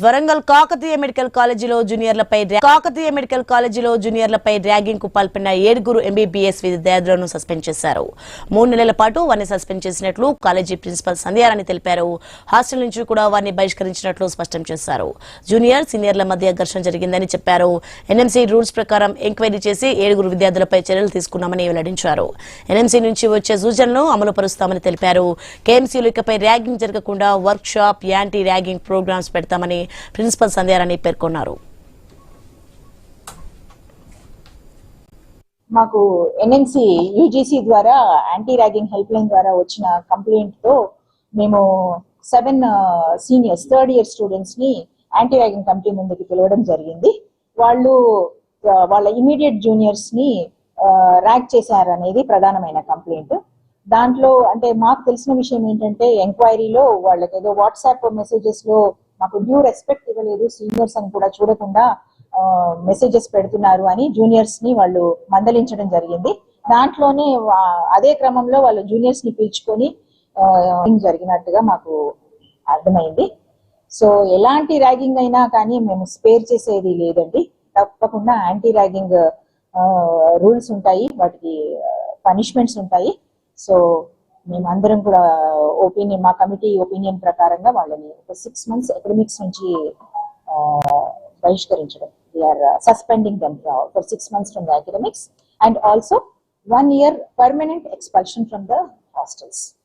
Warangal Kakatiya medical కాలేజీలో ragging కు పాల్పడిన 7 ఎంబీబీఎస్ విద్యార్థులను సస్పెండ్ చేశారు. 3 నెలల పాటు వారిని సస్పెండ్ చేసినట్లు కాలేజీ ప్రిన్సిపల్ సంధ్యారాణి తెలిపారు. హాస్టల్ నుంచి కూడా వారిని బహిష్కరించినట్లు స్పష్టం చేశారు. జూనియర్ సీనియర్ల మధ్య ఘర్షణ జరిగిందని చెప్పారు. ఎన్ఎంసీ రూల్స్ ప్రకారం ఎంక్వైరీ చేసి 7 విద్యార్థులపై చర్యలు తీసుకున్నామని వెల్లడించారు. ఎన్ఎంసీ నుంచి వచ్చే సూచనలను అమలు పరుస్తామని తెలిపారు. కేఎంసీలు ఇకపై ర్యాగింగ్ జరగకుండా workshop, anti ragging programmes పెడతామని ప్రిన్సిపల్ సంధ్యారాణి పేర్కొన్నారు. మాకు ఎన్ఎంసీ యూజీసీ ద్వారా యాంటీ ర్యాగింగ్ హెల్ప్ లైన్ ద్వారా వచ్చిన కంప్లైంట్ తో మేము 7 సీనియర్స్ థర్డ్ ఇయర్ స్టూడెంట్స్ ని యాంటీ ర్యాగింగ్ కమిటీ ముందుకు పిలవడం జరిగింది. వాళ్ళు వాళ్ళ ఇమీడియట్ జూనియర్స్ ని ర్యాగ్ చేశారనేది ప్రధానమైన కంప్లైంట్. దాంట్లో అంటే మాకు తెలిసిన విషయం ఏంటంటే ఎంక్వైరీలో వాళ్ళకి ఏదో వాట్సాప్ మెసేజెస్ లో మాకు డ్యూ రెస్పెక్ట్ ఇవ్వలేదు, సీనియర్స్ అని కూడా చూడకుండా మెసేజెస్ పెడుతున్నారు అని జూనియర్స్ ని వాళ్ళు మందలించడం జరిగింది. దాంట్లోనే అదే క్రమంలో వాళ్ళు జూనియర్స్ ని పిలుచుకొని జరిగినట్టుగా మాకు అర్థమైంది. సో ఎలాంటి ర్యాగింగ్ అయినా కానీ మేము స్పేర్ చేసేది లేదండి. తప్పకుండా యాంటీ ర్యాగింగ్ రూల్స్ ఉంటాయి, వాటికి పనిష్మెంట్స్ ఉంటాయి. సో మేమందరం కూడా మా కమిటీ ఒపీనియన్ ప్రకారంగా వాళ్ళని ఒక 6 months అకాడమిక్స్ నుంచి బహిష్కరించడం. We are suspending them for 6 months from the academics and also 1 year permanent expulsion from the hostels.